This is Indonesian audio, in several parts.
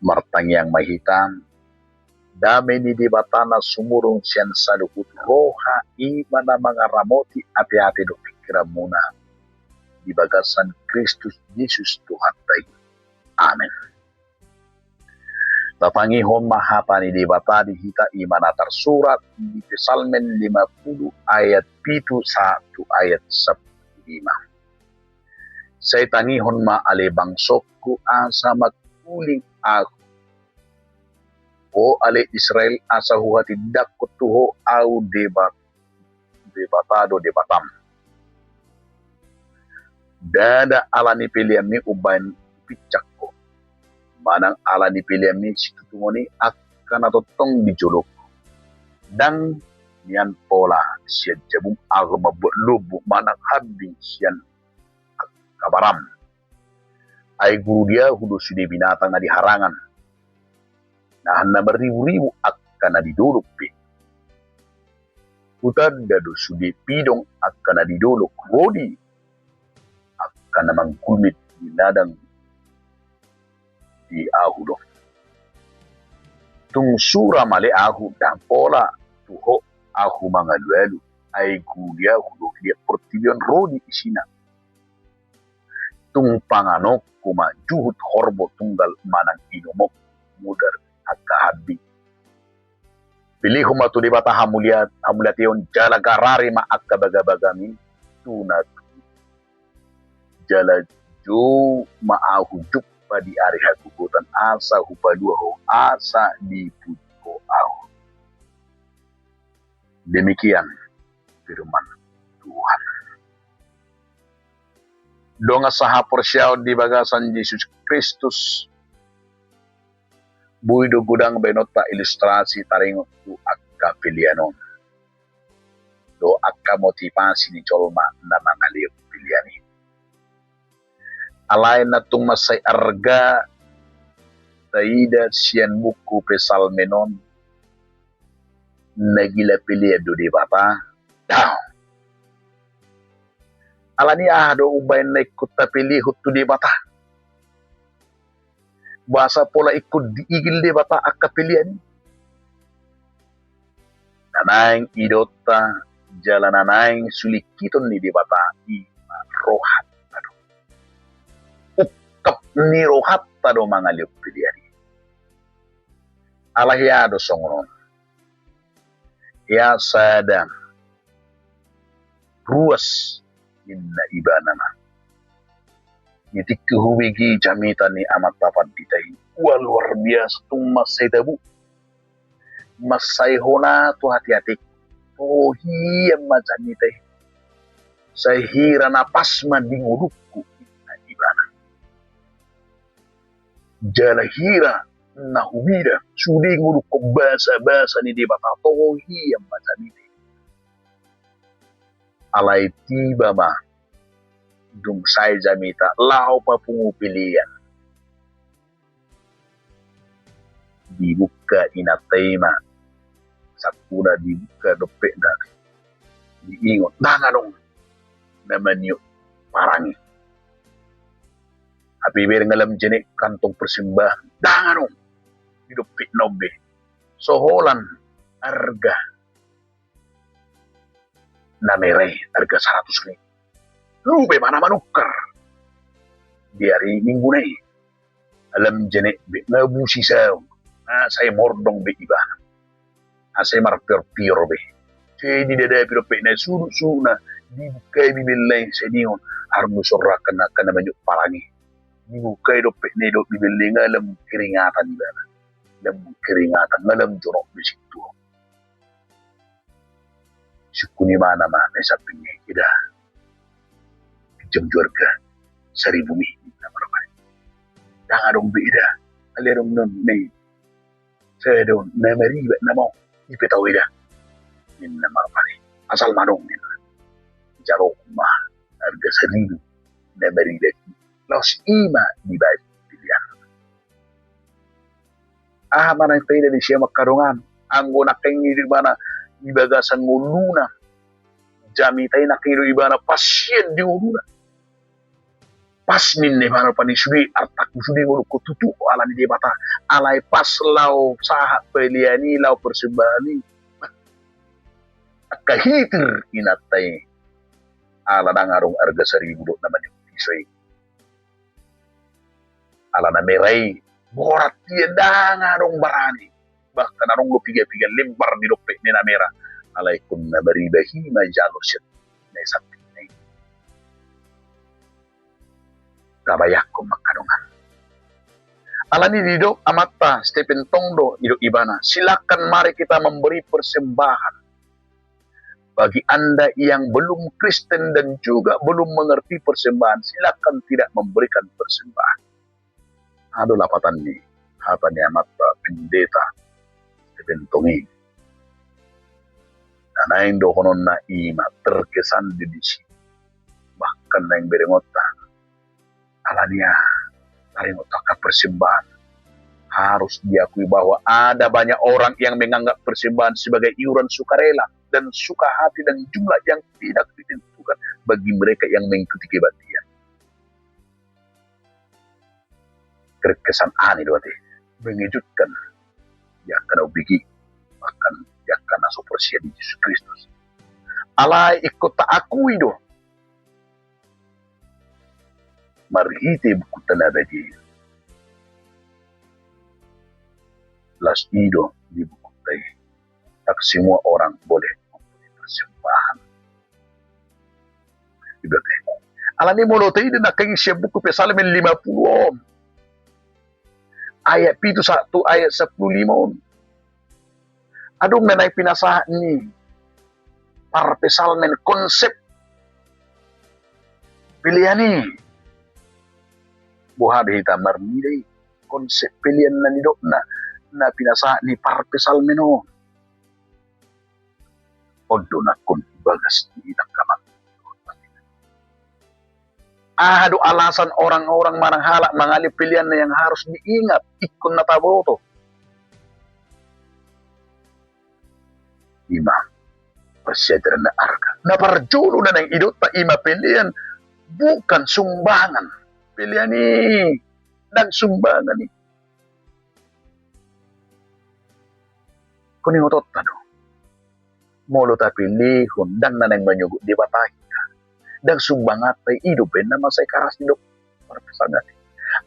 martang yang mahitam, dami ni di batana sumurong siyan sa lukut roha imana mga ramoti ati-ati do pikiran muna di bagasan Kristus Yesus Tuhan tayo. Amen. Tatangihon mahapa ni di bata di hita imana tersurat di Psalmen 50 ayat 7 ayat 15. Say tangihon maalibang sokku asa magkuling ako. O ale Israel asa huhati dakot tuho au debatado debatam. Dada ala ni pilihan ni ubayan picak ko. Manang ala ni pilihan ni situtumoni akan atotong dijuluk. Dang niyan pola siya jabung aga mabuat lubu manang habing siyan kabaram. Ay guru dia hudo sudi binatang na diharangan. Nahan na beribu-ribu akan na diduluk pi. Utad dado sudi pidong akan na diduluk rodi. Akan na mangkulmit di ladang di ahudo. Tung sura male ahu dan pola tuho ahu mga luelu ay gulia hudo dia pertibion rodi isina. Tung panganok kuma juhut horbo tunggal manang inomok mudar akahabi. Pilih humatu di bata hamuliation jala garari ma akabagabagami tunat jala jo maahu jukpa di ari hakukutan asa hupadua ho asa di puko ahu. Demikian firman Tuhan. Donga saha persyaw di bagasan Yesus Kristus buido gudang benota ilustrasi taringo tu akka pilianon. Do akka motivasi ni colma na mga liok piliani. Alain na tung masay arga taida siyan buku pesalmenon nagila piliado di bata. Down. Alani do ubay na ikut tapilihut tu di bata. Bahasa pola ikut diigil di bata akapilian. Nanaing idota jalan nanaing sulikiton ni di bata ima rohat tado. Ukap ni rohat tado mga liok pilihan. Alahiado songonon. Ya sadam. Ruas inna ibanana. Nitik kehuwigi jamita ni amat tapat ditai. Wah luar biasa tung masay tabu. Masay hona tu hati-hati. Oh hiya majamita. Sahira napas madingurukku inna ibana. Jala hira nahumida. Sudi ngurukku basa-basa ni di bata. Oh hiya majamita. Alay tiba ma dung say jamita lao pa pumupilian dibuka inatema sakura dibuka dopek na diingot nanganong naman yun parangi api ber ngalam jenik kantong persembahan nanganong didopek nobe soholan harga na mere harga 100 nih. Lu mana manukar. Di hari minggu nih. Alam jenek be ngabusi saya. Saya mordong be iba. Saya marpir-pir be. Saya di dada piro pe na suru na dibukai bibilay sa diyon harmo sorakan na kana manyo parangi. Dibukai do pe ne do bibilay ngalam keringatan ba. Lam keringatan ngalam jorok bisitu. Sukuni mana mana sapingnya kita jam juarga 1000 mi na marapay. Tanga dong bida alerong non may saya don na mariba na mo ipitawida min na marapay asal manong min jaro ma harga 1000 na mariba los ima di bawah pilihan. Mana tayo di siya makarungan ang gunakeng di mana ibagasan nguluna jami tayo nakiro ibana pasien di uluna pas min ne mana panisuri artak usuni ngulu ko tutu ala ni bata alai pas lau sahat peliani lau persembani kahitir inatai ala nangarong arga 1,000 naman yung pisay ala na meray borat dia dangarong barani bahkan arong lo piga-piga lempar di dokpe ni namera alay kun na baribahi may jalo siya na isang pinay kabayak ko magkanungan ala ni Didok Amata Stephen Tongdo Didok Ibana silakan mari kita memberi persembahan bagi Anda yang belum Kristen dan juga belum mengerti persembahan silakan tidak memberikan persembahan aduh lapatan ni hatan ni Amata pendeta Stephen Tongi na yung dokonon na ima terkesan di sini bahkan na yung berengota ala niya berengota ka persembahan harus diakui bahwa ada banyak orang yang menganggap persembahan sebagai iuran sukarela dan suka hati dan jumlah yang tidak ditentukan bagi mereka yang mengikuti kebaktian terkesan aneh doa mengejutkan ya karena bigi bahkan ya karena sopersia di Yesus Kristus. Alai ikut tak akui do. Marhite buku tanada di. Las ido di buku tay. Tak semua orang boleh memberi persembahan. Ibadah. Alani molo tay din nakagisiya buku Psalmen 50. Ayat 1 ayat 15. Adong nanay pinasahan ni para pesalmen konsep pilihan ni buhat hita marmidai konsep pilihan na nidok na pinasahan ni para pesalmen o odo na kun bagas ni nakaman ado alasan orang-orang mananghala mangali pilihan na yang harus diingat ikon na taboto ima pasyader na arka na parjulo na ng idot pa ima pilihan bukan sumbangan pilihan ni dan sumbangan ni kuning otot tano molo ta pilihon dan na nang manyugo di batahi dan sumbangat ay idupin na masay karas nidok parpasangat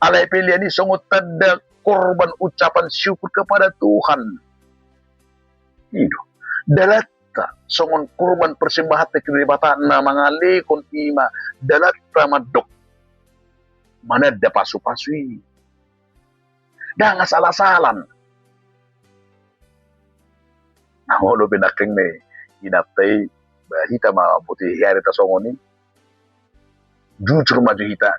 alay pilihan ni sungot tada korban ucapan syukur kepada Tuhan ido dalata songon kurban persembahan te kiribata na mangali kon ima dalata madok mana da pasu-pasui da salah-salan nah lo binakeng ne inaptay bahita mabuti hiyari ta songon ni jujur maju hita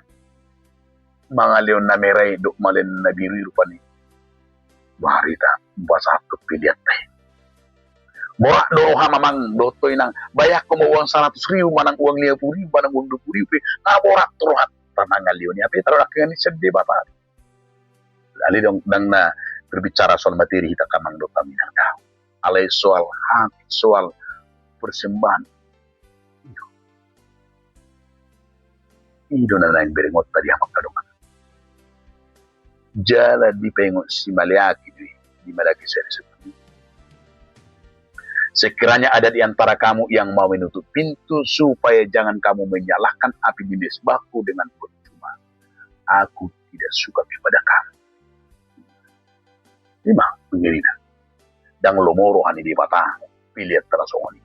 mangalion na meray dok malen na biru rupani baharita basa pilihan tay borak do hamamang dotoy nang bayak ko mo uang 100,000 manang uang 50,000 manang uang 20,000 na borak turuhat tanang ngaliw niya pero akan ni sedih bapak ali dong dang na berbicara soal materi kita kamang do kami nang daw alay soal hati soal persembahan ido na nang beringot tadi hamak kadungan jala di pengot si maliaki di malaki seri sekiranya ada di antara kamu yang mau menutup pintu supaya jangan kamu menyalakan api di mesbahku dengan percuma. Aku tidak suka kepada kamu. Lima, pengerina. Dan lomoro hani di bata. Pilihat terasongoni.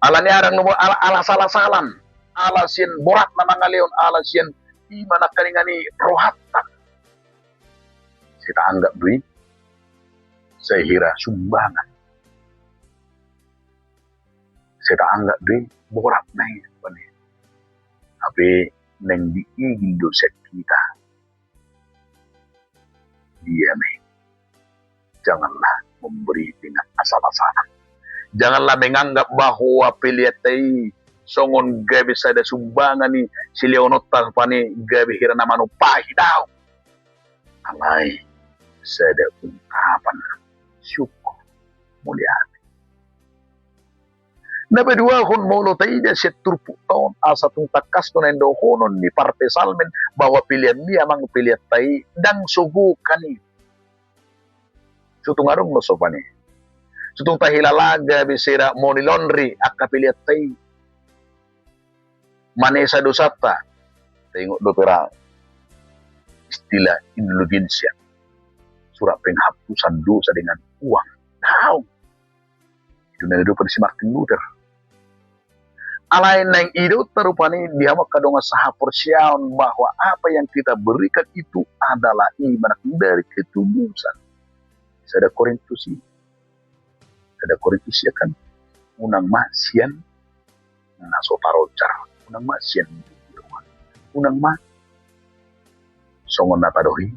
Alani arang nomor ala salah-salan. Ala sien borat na mangaleon. Ala sien imana kaningani rohatan. Kita anggap duit. Saya kira sumbangan. Saya tak anggap dia borak naik sebenarnya. Tapi neng diingin dosa kita. Dia janganlah memberi dengan asal-asalan. Janganlah menganggap bahwa pilihatai songon gabi sada sumbangan ni si Leonota pani gabi hirana manupahi daw. Alay sada ungkapan syukur mulia. Nabedua hon molo taida setur tahun asa tung takas to nendo honon ni parte salmen bahwa pilihan dia mang pilihan tai dang sugu kani sutung arung no sopani sutung tahilalaga bisira moni laundry akka pilihan tai manesa dosata tengok dopera istilah indulgensia surat penghapusan dosa dengan uang tahu itu nado si Martin Luther alain nang itu terupani dia makadonga saha persiaun bahwa apa yang kita berikan itu adalah iman dari ketulusan. Sada Korintus ya kan unang masian naso parocar unang masian unang ma songon natadohi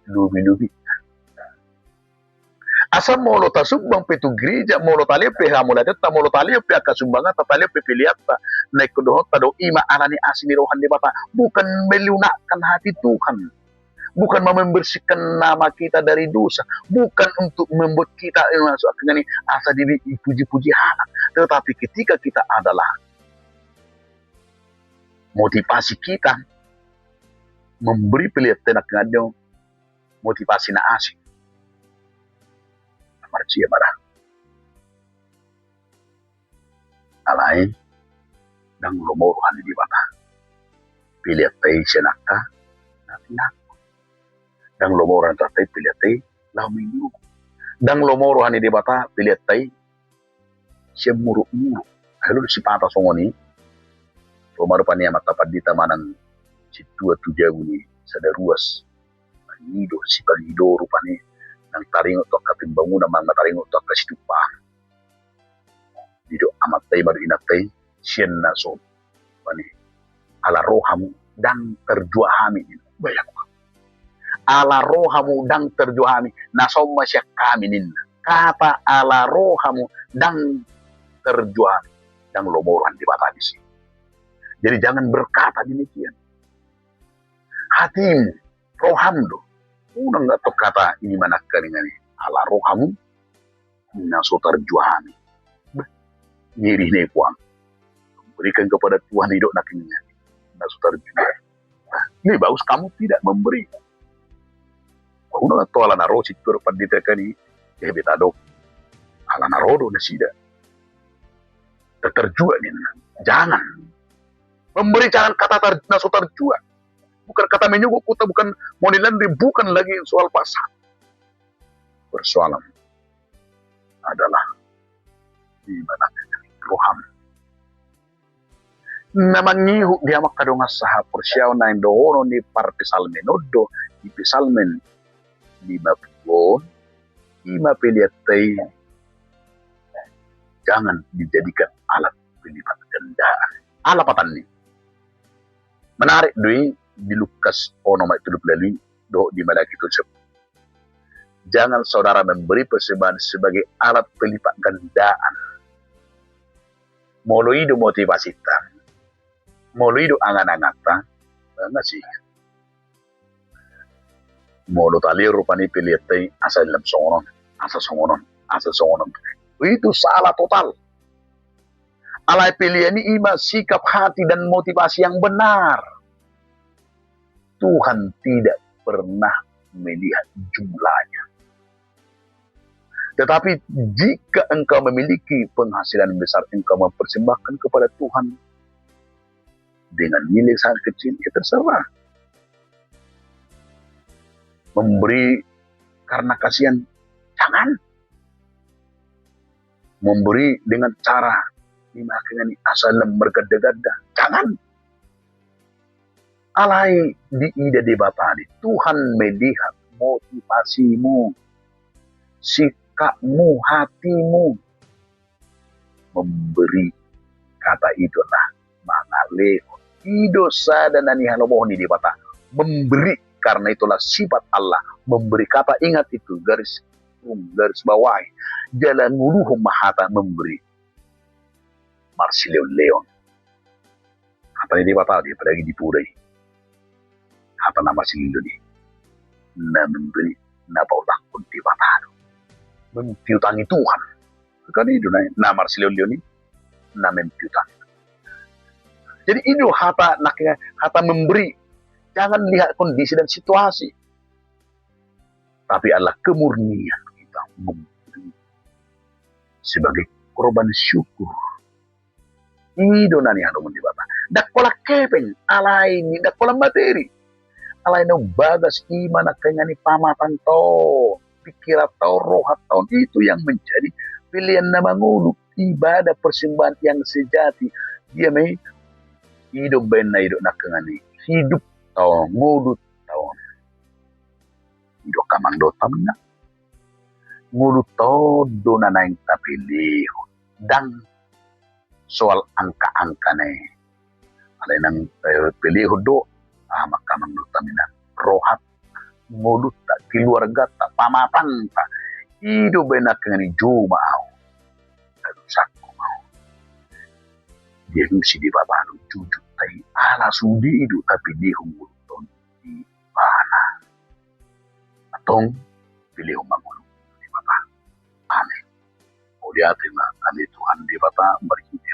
lubi asam molo tasubang petu gereja molo talepe hamulata ta molo talepe akasumbanga ta talepe piliata naik kedoh tado ima alani asmi rohan di bata bukan melunakkan hati Tuhan, bukan membersihkan nama kita dari dosa, bukan untuk membuat kita masuk dengan asa diri puji-puji halak, tetapi ketika kita adalah motivasi kita memberi pilihan tenak ngadong motivasi na asik marcia marah alai dang lomoro hani di bata pilihan tei senaka natina dang lomoro tei pilihan tei lau minggu dang lomoro hani di bata pilihan tei semuruk-muruk lalu si pata songoni Romaru pania mata padita manang si tua tujaguni sada ruas nido si pagido rupane nang taringo to katimbangunan mga taringo to kasidupa dido amat tay baru inatay sien na so pani ala rohamu dang terjuahami bayang ko ala rohamu dang terjuahami nasomma siya kaminin kata ala rohamu dang terjuahami dang lomoran di batadisi. Jadi jangan berkata demikian hatimu roham do unang nggak tuh kata ini mana dengan ala rohamu naso terjuahami nyiri nih kuang berikan kepada Tuhan hidup nakinya naso terjuahami ini bagus kamu tidak memberi unang atau ala naro situr pandita kani betado ala narodo nasida terjuah nih jangan memberi jangan kata naso terjuah bukan kata menyuguh kita bukan monilandri bukan lagi soal pasar persoalan adalah di mana roham namangihu dia makadonga saha persiaw na indohono ni parte salmenodo di salmen 50 ima peliatai jangan dijadikan alat pelipat gandaan alapatan nih menarik dui di Lukas nomor 30 do di mana itu jangan saudara memberi persembahan sebagai alat pelipat gandaan moloido motivasi ta moloido angan-angan ta enggak sih molo tali rupani pilihatai asal dalam songonon itu salah total alai pilihan ini ima sikap hati dan motivasi yang benar. Tuhan tidak pernah melihat jumlahnya. Tetapi jika engkau memiliki penghasilan besar, engkau mempersembahkan kepada Tuhan dengan nilai sangat kecil, ya terserah. Memberi karena kasihan, jangan. Memberi dengan cara dimakan asal bergada-gada, jangan. Alai di ida di batadi Tuhan melihat motivasimu, sikapmu, hatimu memberi. Kata itulah mangaleho ido sada nani halomohni di bata memberi, karena itulah sifat Allah memberi. Kata ingat itu garis bawahi jalan uluhum mahata memberi. Marsilio Leon kata di bata dia pergi di purai apa nama silindo ni na memberi na pautang kunti batado mengpiutangi Tuhan kan itu na Marsilio Leon ni na mempiutang. Jadi itu hata memberi. Jangan lihat kondisi dan situasi. Tapi adalah kemurnian kita memberi sebagai korban syukur. Ido nani hanu di Bapa. Dakola kepeng alai ni dakola materi. Alai no bagas iman akengani pamatan to, pikiran to, rohat tahun itu yang menjadi pilihan nama ngulu ibadah persembahan yang sejati. Dia me hidup bena hidup nakengani hidup tau ngulu tau hidup kamang dotam na ngulu to dona naing tapilih dan soal angka-angka ne alay nang pilih do makamang dotam na rohat ngulu ta keluarga ta pamatang ta hidup bena kengani juma au sakku mau dia nusi di babanu jujur tai ala sudi itu tapi di humuton di bana atong pilih humangulu di bapa amin. Mulia terima kasih Tuhan di bapa berkiti